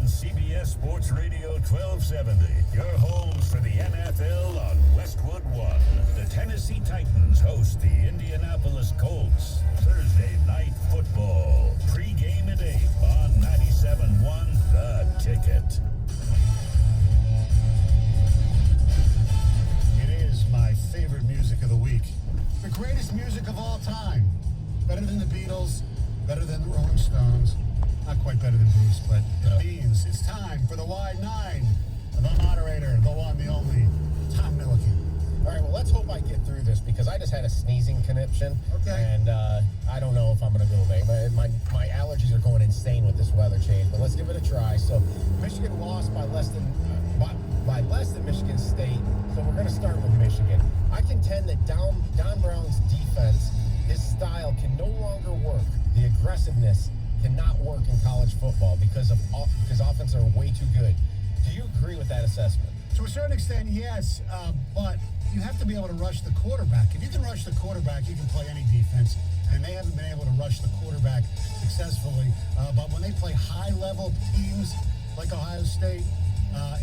CBS Sports Radio 1270. Your homes for the NFL on Westwood One. The Tennessee Titans host the Indianapolis Colts. Thursday night football. Pre-game at 8 on 97.1 The Ticket. It is my favorite music of the week. The greatest music of all time. Better than the Beatles, better than the Rolling Stones. Not quite better than Bruce, but it means it's time for the Wide Nine. The moderator, the one, the only, Tom Milliken. All right, well, let's hope I get through this because I just had a sneezing conniption. Okay. And I don't know if I'm going to go away. My allergies are going insane with this weather change, but let's give it a try. So Michigan lost by less than Michigan State, so we're going to start with Michigan. I contend that Don Brown's defense, his style can no longer work. The aggressiveness cannot work in college football because offenses are way too good. Do you agree with that assessment? To a certain extent, yes, but you have to be able to rush the quarterback. If you can rush the quarterback, you can play any defense, and they haven't been able to rush the quarterback successfully. But when they play high-level teams like Ohio State,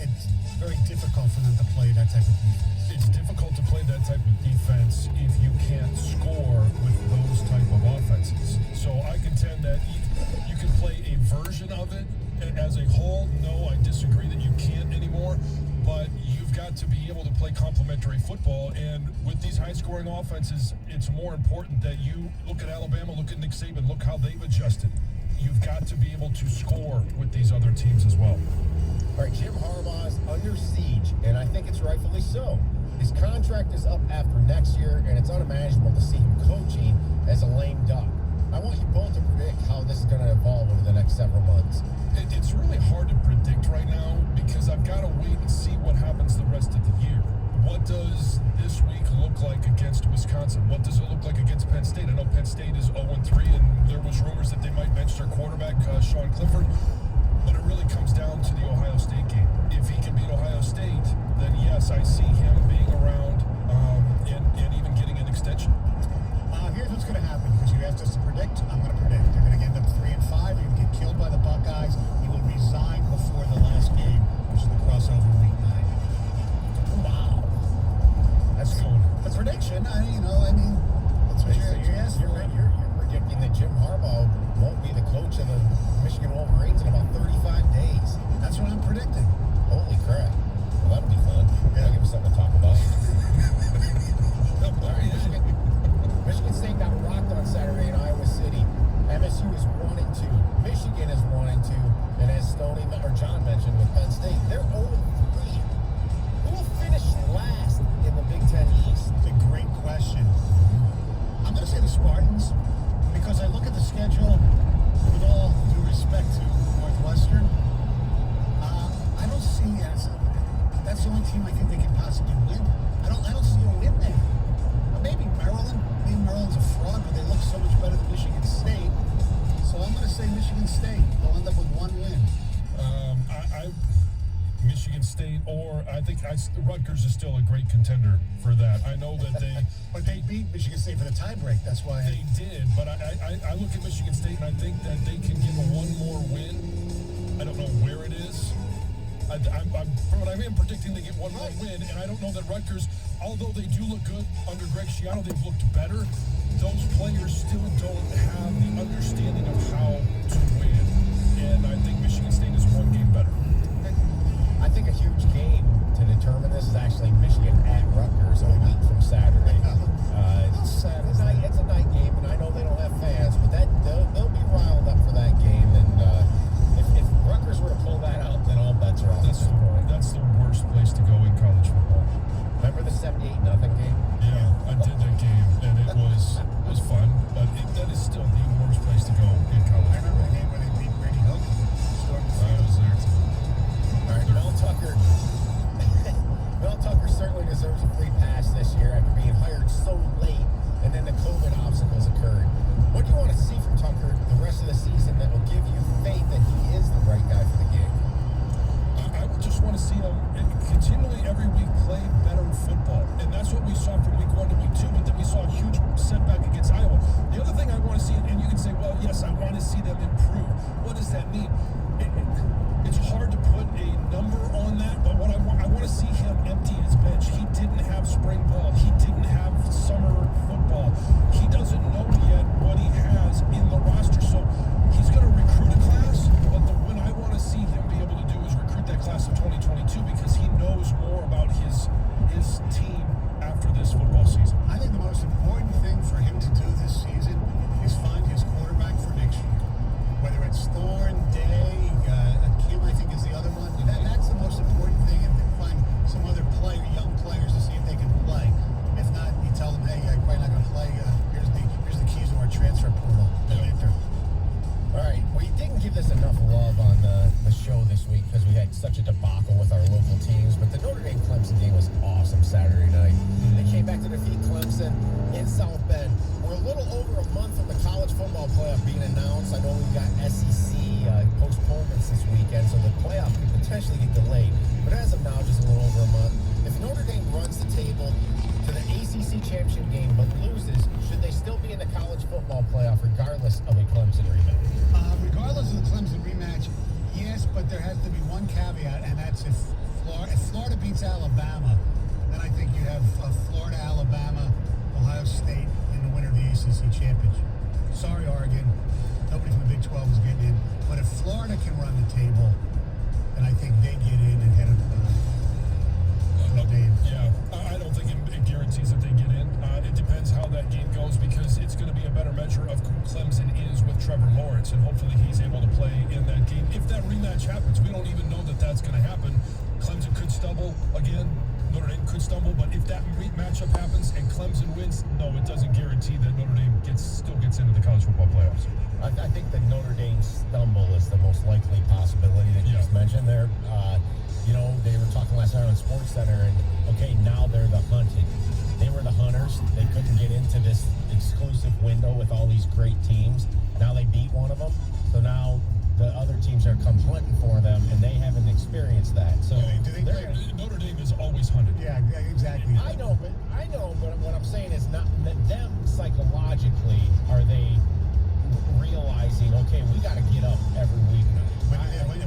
it's very difficult for them to play that type of defense. It's difficult to play that type of defense if you can't score with those type of offenses. So I contend that you can play a version of it as a whole. No, I disagree that you can't anymore, but you've got to be able to play complementary football. And with these high-scoring offenses, it's more important that you look at Alabama, look at Nick Saban, look how they've adjusted. You've got to be able to score with these other teams as well. All right, Jim Harbaugh is under siege, and I think it's rightfully so. His contract is up after next year, and it's unimaginable to see him coaching as a lame duck. I want you both to predict how this is going to evolve over the next several months. It's really hard to predict right now because I've got to wait and see what happens the rest of the year. What does this week look like against Wisconsin? What does it look like against Penn State? I know Penn State is 0-3, and there was rumors that they might bench their quarterback, Sean Clifford. But it really comes down to the Ohio State game. If he can beat Ohio State, then yes, I see him being around and even getting an extension. Here's what's going to happen, because you asked us to predict. I'm going to predict. They're going to end up 3-5. They're going to get killed by the Buckeyes. He will resign before the last game, which is the crossover week 9. Wow. That's good. The prediction, that's what you're asking for. You're predicting that Jim Harbaugh won't be the coach of the Michigan Wolverines in about 35 days. That's what I'm predicting. Holy crap. Well, that'll be fun. That'll give us something to talk about. Michigan State got rocked on Saturday in Iowa City. MSU is 1-2. Michigan is 1-2. And as John mentioned with Penn State, they're 0-3. Who will finish last in the Big Ten East? It's a great question. I'm going to say the Spartans, because I look at the schedule with all due respect to Northwestern. I don't see that's the only team I think they can possibly win. I don't see a win there. Maybe Maryland. Maybe Maryland's a fraud, but they look so much better than Michigan State. So I'm going to say Michigan State. They'll end up with one win. Michigan State, or I think Rutgers is still a great contender for that. I know that they... But they beat Michigan State for the tiebreak. That's why... They did, but I look at Michigan State and I think that they can get one more win. I don't know where it is. From what I am predicting, they get one more win, and I don't know that Rutgers, although they do look good under Greg Schiano, they've looked better. Those players still don't have the understanding of how to win, and I think Michigan State is one game better. I think a huge game to determine this is actually Michigan at Rutgers a week from Saturday. It's a night game, and I know they don't have fans, but they'll be riled up for that game. And if Rutgers were to pull that out, then all bets are off. That's the worst place to go in college football. Remember the 78-0 game? Yeah, I did that game, and it was fun, but that is still the worst place to go in college. I remember the game when they beat Brady Hoke. I was there too. All right, Mel Tucker certainly deserves a free pass this year after being hired so late, and then the COVID obstacles occurred. What do you want to see from Tucker the rest of the season that will give you faith that he is the right guy for the gig? I would just want to see him continually every week play better football, and that's what we saw from week 1 to week 2, but then we saw a huge setback against Iowa. The other thing I want to see, and you can say, well, yes, I want to see them improve. What does that mean? It's hard done that, but what I want to see him empty his bench. He didn't have spring ball. He didn't have summer football. He doesn't know yet what he has in the roster. So he's going to recruit a class, but what I want to see him be able to do is recruit that class of 2022 because he knows more about his team after this football season. I think the most important thing for him to do this season is find his quarterback for next year. Whether it's Thorne, Day, Kim, I think is the other one. That's the most important thing, and find some other young players to see if they can play. If not, you tell them, hey, I'm probably not going to play. Here's the keys to our transfer portal. All right, we didn't give this enough love on the show this week because we had such a debacle with our local teams, but the Notre Dame Clemson game was awesome Saturday night. They came back to defeat Clemson in South Bend. We're a little over a month from the college football playoff being announced. I know we've got SEC postponements this weekend, so the playoff could potentially get delayed. But as of now, just a little over a month. If Notre Dame runs the table to the ACC championship game but loses, should they still be in the college football playoff regardless of a Clemson rematch? Regardless of the Clemson rematch, yes, but there has to be one caveat, and that's if Florida beats Alabama, then I think you have Florida, Alabama, Ohio State in the winner of the ACC championship. Sorry, Oregon. Nobody from the Big 12 is getting in. But if Florida can run the table, then I think they get in ahead of Notre Dame. Yeah, I don't think it guarantees that they get in. It depends how that game goes because it's going to be a better measure of who Clemson is with Trevor Lawrence, and hopefully he's able to play in that game. If that rematch happens, we don't even know that that's going to happen. Clemson could stumble again. Notre Dame could stumble, but if that matchup happens and Clemson wins, no, it doesn't guarantee that Notre Dame still gets into the college football playoffs. I think the Notre Dame stumble is the most likely possibility that you just mentioned there. They were talking last night on SportsCenter, and okay, now they're the hunted. They were the hunters. They couldn't get into this exclusive window with all these great teams. Now they beat one of them, so now the other teams are come hunting for them, and they haven't experienced that. So Notre Dame is always hunted. Yeah, exactly. I know, but what I'm saying is not that them psychologically are they realizing, okay, we got to get up every week now.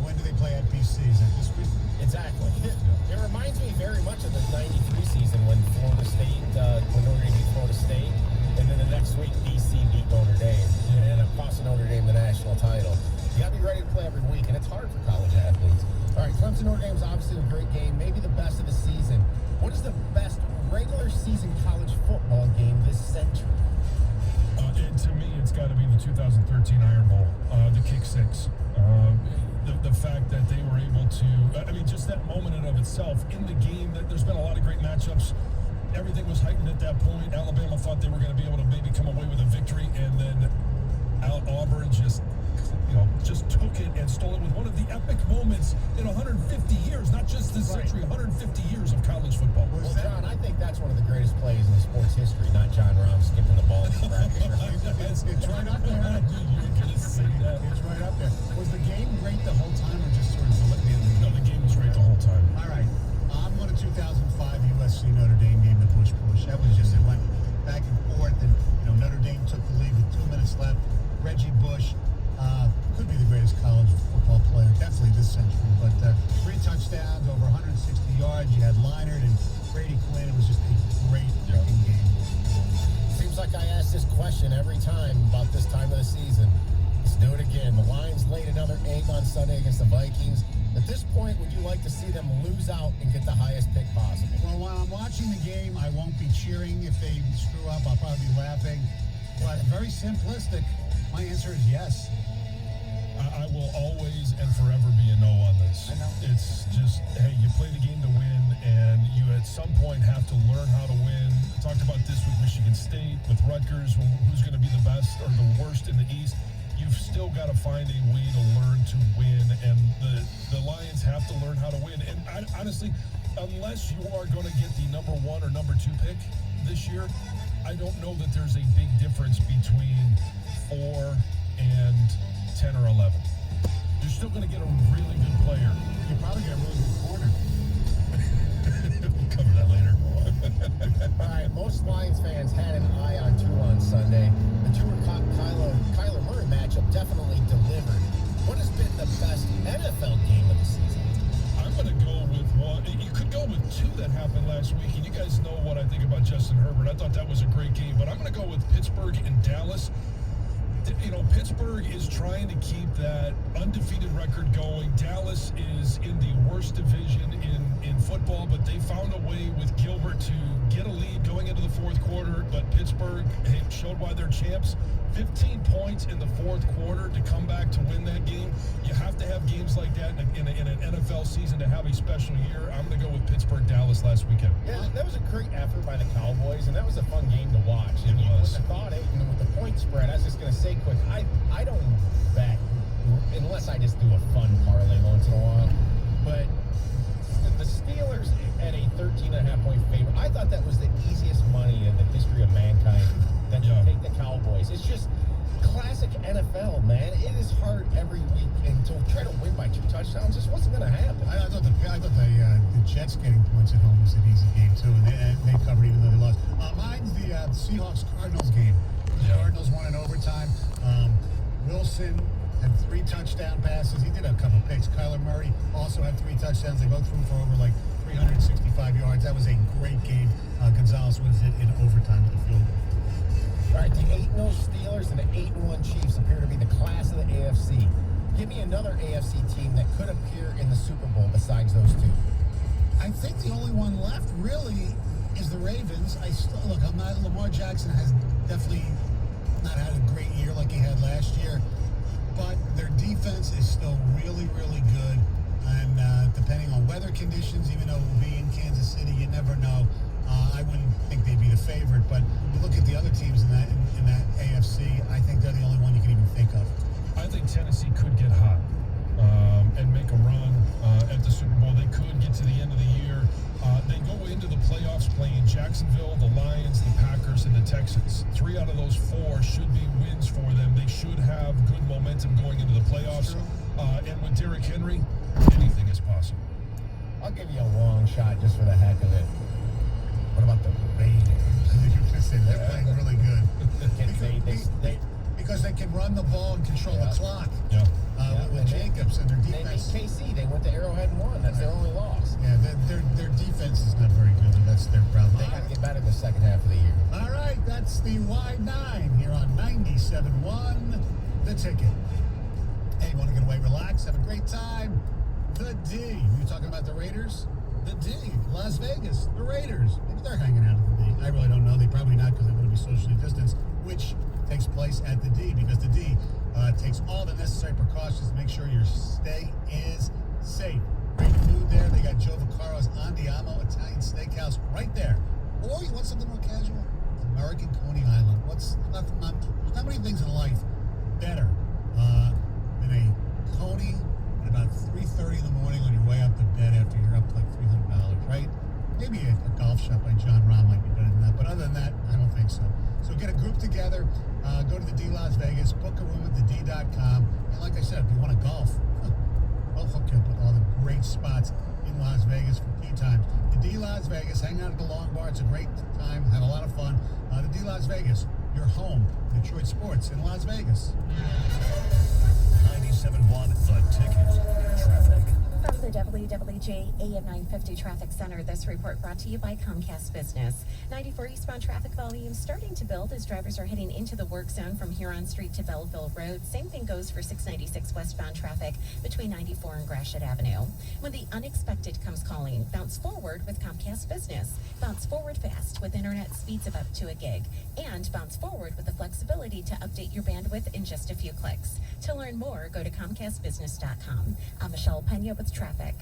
When do they play at BC? Is it this week? Exactly. It reminds me very much of the '93 season when Florida State, when Notre Dame beat Florida State, and then the next week BC beat Notre Dame, and it ended up costing Notre Dame the national title. You got to be ready to play every week, and it's hard for college athletes. All right, Clemson Notre Dame is obviously a great game, maybe the best of the season. What is the best regular season college football game this century? To me, it's got to be the 2013 Iron Bowl, the kick six. The fact that they were able to, just that moment in of itself in the game, that there's been a lot of great matchups. Everything was heightened at that point. Alabama thought they were going to be able to maybe come away with a victory, and then Auburn just took it and stole it with one of the epic moments in 150 years, not just this century, 150 years of college football. Well, John, I think that's one of the greatest plays in sports history, not John Rahm skipping the ball in practice. It's right up there. I knew you were going to say that. It's right up there. Was the game great the whole time, or just sort of the end of the game? No, the game was great the whole time. All right. I'm going to 2005 USC Notre Dame game, the push. That was just, it went back and forth, and Notre Dame took the lead with 2 minutes left. Reggie Bush could be the greatest college football player, definitely this century. But 3 touchdowns, over 160 yards. You had Leinart and Brady Quinn. It was just a great freaking game. Seems like I ask this question every time about this time of the season. Let's do it again. The Lions laid another egg on Sunday against the Vikings. At this point, would you like to see them lose out and get the highest pick possible? Well, while I'm watching the game, I won't be cheering. If they screw up, I'll probably be laughing. But very simplistic. My answer is yes. I will always and forever be a no on this. I know. It's just, hey, you play the game to win, and you at some point have to learn how to win. I talked about this with Michigan State, with Rutgers, who's going to be the best or the worst in the East. You've still got to find a way to learn to win, and the Lions have to learn how to win. And honestly, unless you are going to get the number 1 or number 2 pick this year, I don't know that there's a big difference between 4 and 10 or 11. You're still going to get a really good player. You'll probably get a really good corner. We'll cover that later. All right, most Lions fans had an eye on Tua on Sunday. The Tua-Kyler Murray matchup definitely delivered. What has been the best NFL game of the season? I'm going to go with You could go with two that happened last week, and you guys know what I think about Justin Herbert. I thought that was a great game, but I'm going to go with Pittsburgh and Dallas. You know, Pittsburgh is trying to keep that undefeated record going. Dallas is in the worst division in football, but they found a way with Gilbert to get a lead going into the fourth quarter. But Pittsburgh showed why they're champs. 15 points in the fourth quarter to come back to win that game. You have to have games like that in an NFL season to have a special year. I'm going to go with Pittsburgh-Dallas last weekend. Yeah, that was a great effort by the Cowboys, and that was a fun game to watch. And It was. With the thought, with the point spread, I was just going to say quick, I don't bet unless I just do a fun parlay once in a while. But the Steelers at a 13.5-point favorite, I thought that was the easiest money in the history of mankind. That you take the Cowboys. It's just classic NFL, man. It is hard every week, and to try to win by 2 touchdowns just wasn't going to happen. I thought the Jets getting points at home was an easy game too, and they covered even though they lost. Mine's the Seahawks-Cardinals game. The Cardinals won in overtime. Wilson had 3 touchdown passes. He did a couple picks. Kyler Murray also had 3 touchdowns. They both threw for over 365 yards. That was a great game. Gonzalez wins it in overtime with the field goal. All right, the 8-0 Steelers and the 8-1 Chiefs appear to be the class of the AFC. Give me another AFC team that could appear in the Super Bowl besides those two. I think the only one left really is the Ravens. Lamar Jackson has definitely not had a great year like he had last year, but their defense is still really, really good. And depending on weather conditions, even though we'll be in Kansas City, you never know. I wouldn't think they'd be the favorite, but you look at the other teams in that AFC, I think they're the only one you can even think of. I think Tennessee could get hot and make a run at the Super Bowl. They could get to the end of the year. They go into the playoffs playing Jacksonville, the Lions, the Packers, and the Texans. 3 out of those 4 should be wins for them. They should have good momentum going into the playoffs. And with Derrick Henry, anything is possible. I'll give you a long shot just for the heck of it. What about the Raiders? They're playing really good. Because they can run the ball and control the clock. With Jacobs and their defense. They beat KC. They went to Arrowhead and won. That's their only loss. Yeah, their defense is not very good. That's their problem. They got to get better in the second half of the year. All right, that's the Wide 9 here on 97.1 The Ticket. Hey, you want to get away, relax, have a great time? The D. We were talking about the Raiders. The D. Las Vegas. The Raiders. Maybe they're hanging out at the D. I really don't know. They probably not because they want to be socially distanced, which takes place at the D because the D takes all the necessary precautions to make sure your stay is safe. Great food there. They got Joe Vaccaro's Andiamo Italian Steakhouse right there. Or you want something more casual? American Coney Island. There's not many things in life better than a Coney at about 3:30 in the morning on your way up to bed after you're up like $300, right? Maybe a golf shop by John Rahm might be better than that, but other than that, I don't think so. So get a group together, go to the D Las Vegas, book a room at thed.com, and like I said, if you want to golf, we'll hook you up with all the great spots in Las Vegas for tee times. The D Las Vegas, hang out at the Long Bar, it's a great time, have a lot of fun. The D Las Vegas, your home, Detroit sports in Las Vegas. 97.1 The Ticket. Traffic. From the WWJ AM 950 Traffic Center, this report brought to you by Comcast Business. 94 eastbound traffic volume starting to build as drivers are heading into the work zone from Huron Street to Belleville Road. Same thing goes for 696 westbound traffic between 94 and Gratiot Avenue. When the unexpected comes calling, bounce forward with Comcast Business. Bounce forward fast with internet speeds of up to a gig. And bounce forward with the flexibility to update your bandwidth in just a few clicks. To learn more, go to ComcastBusiness.com. I'm Michelle Pena with traffic.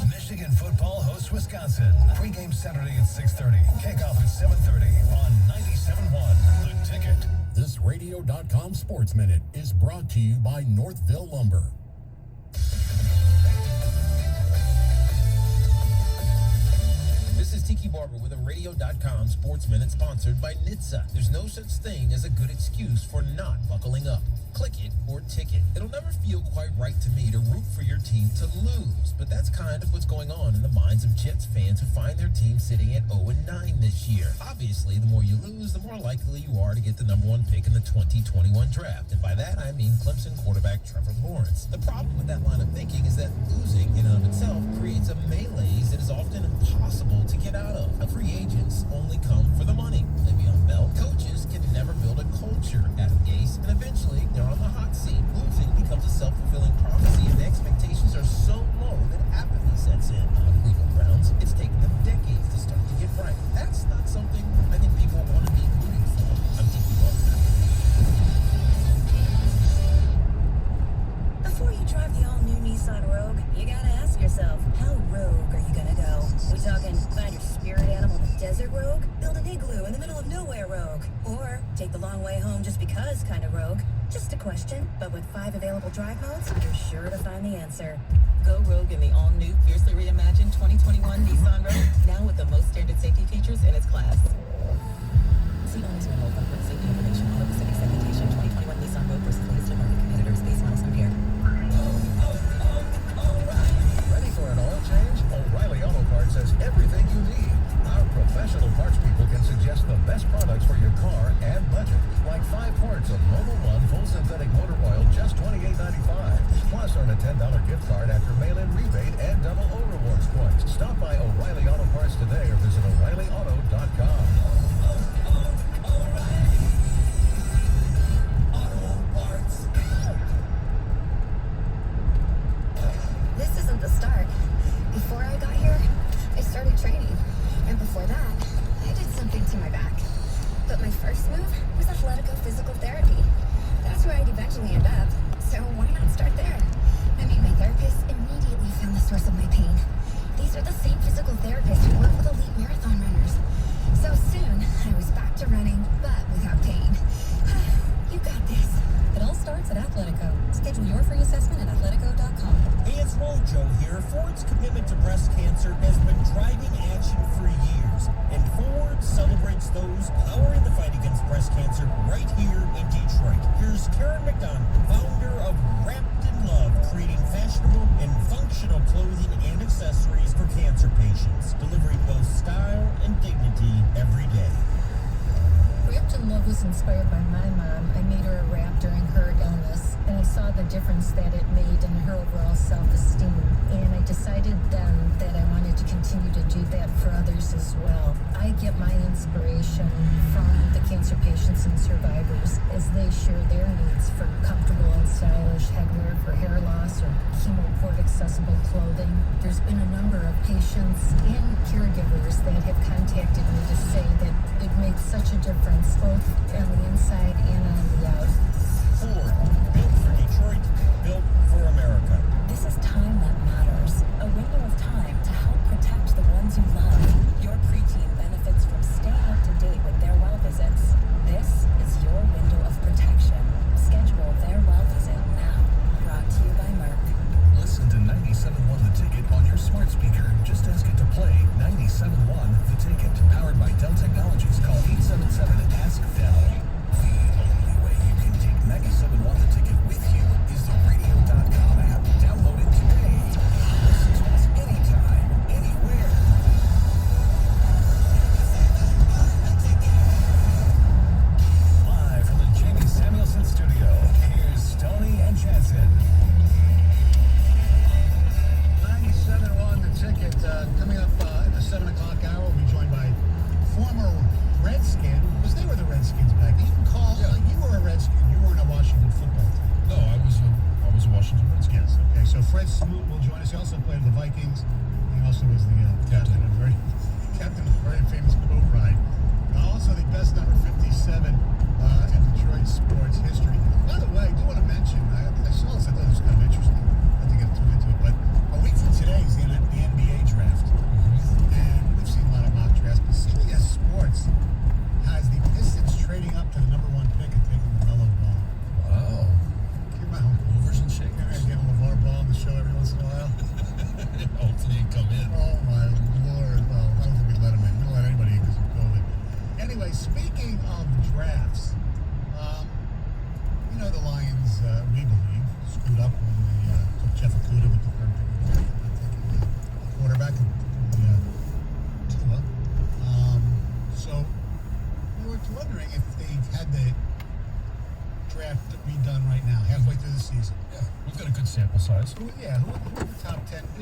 Michigan football hosts Wisconsin. Pre-game Saturday at 6:30. Kickoff at 7:30 on 97.1 The Ticket. This Radio.com Sports Minute is brought to you by Northville Lumber. This is Tiki Barber with a Radio.com Sports Minute sponsored by NHTSA. There's no such thing as a good excuse for not buckling up. Click it or ticket. It'll never feel quite right to me to root for your team to lose, but that's kind of what's going on in the minds of Jets fans who find their team sitting at 0-9 this year. Obviously, the more you lose, the more likely you are to get the number one pick in the 2021 draft, and by that I mean Clemson quarterback Trevor Lawrence. The problem with that line of thinking is that losing in and of itself creates a melee that is often impossible to get out of. Free agents only come for the money. Le'Veon Bell. Coaches can never build a culture out of Gase, and eventually they're on the hot seat. Losing becomes a self-fulfilling prophecy, and the expectations are so low that apathy sets in. Cleveland Browns, it's taken them decades to start to get right. That's not something I think people want to be rooting for. I'm Tiki Barber. Before you drive the all-new Nissan Rogue, you gotta ask yourself, how rogue are you gonna go? We talking find your spirit animal in the desert rogue? Build an igloo in the middle of nowhere rogue? Or take the long way home just because kind of rogue? Just a question, but with 5 available drive modes, you're sure to find the answer. Go rogue in the all-new, fiercely reimagined 2021 Nissan Rogue, now with the most standard safety features in its class. See owners manual for safety information. Auto Pacific segmentation 2021 Nissan Rogue versus latest market competitors. Base models compared. Ready for an oil change? O'Reilly Auto Parts has everything you need. Our professional parts people can suggest the best products for your car and budget. Like 5 quarts of Mobil 1 full synthetic motor oil, just $28.95. Plus earn a $10 gift card after mail-in rebate and double O rewards points. Stop by O'Reilly Auto Parts today or visit O'ReillyAuto.com. This isn't the start. Before I got here, I started training. And before that, I did something to my back. But my first move was Athletico Physical Therapy. That's where I'd eventually end up. So why not start there? I mean, my therapist immediately found the source of my pain. These are the same physical therapists who work with elite marathon runners. So soon, I was back to running, but without pain. You got this. It all starts at Athletico. Schedule your free assessment at athletico.com. Hey, it's Mojo here. Ford's commitment to breast cancer has been driving action for years, and Ford celebrates those powering the fight against breast cancer right here in Detroit. Here's Karen McDonald, founder of Wrapped in Love, creating fashionable and functional clothing and accessories for cancer patients, delivering both style and dignity every day. Wrapped in Love was inspired by my mom. I made her a wrap during her illness, and I saw the difference that it made in her overall self-esteem. And I decided then that I wanted to continue to do that for others as well. I get my inspiration from the cancer patients and survivors as they share their needs for comfortable and stylish headwear for hair loss or chemo-port accessible clothing. There's been a number of patients and caregivers that have contacted me to say that it made such a difference both on the inside and on the out. Ford, built for Detroit, built for America. This is time that matters. A window of time to help protect the ones you love. Your preteen benefits from staying up to date with their well visits. This is your window of protection. Schedule their well visit now. Brought to you by Merck. Listen to 97.1 The Ticket on your smart speaker. Just ask it to play 97.1 The Ticket. Powered by Dell Technologies. Call 877-ASK-DELL. The only way you can take 97.1 The Ticket with you is the radio.com app. Download it today. Listen to us anytime, anywhere. Live from the Jamie Samuelson studio, here's Stoney and Jansen. 97.1 The Ticket. Coming up at the 7 o'clock hour, we'll be joined by former Redskin, because they were the Redskins back then. You can call, you were a Redskin. You weren't a Washington football team. No, I was a Washington Redskins. Yes, okay. So Fred Smoot will join us. He also played with the Vikings. He also was the captain of a very famous boat ride. Also the best number 57 in Detroit sports history. By the way, I do want to mention, I saw this, I thought it was kind of interesting. Not to get too into it, but a week from today is the NBA draft. And we've seen a lot of mock drafts, but CBS Sports has the Pistons trading up to the number 1 pick and taking LaMelo Ball. Wow. Come on. Movers and shakers. Get a LeVar Ball on the show every once in a while. Hopefully you come in. Oh my Lord. Well, I don't think we'd let him in. We don't let anybody in because of COVID. Anyway, speaking of drafts, the Lions we believe, screwed up when they took Jeff Okudah with the third pick, not taking a quarterback and Tua. So we were wondering if they had the draft redone right now, halfway through the season. Yeah, we've got a good sample size. Who would the top 10 be?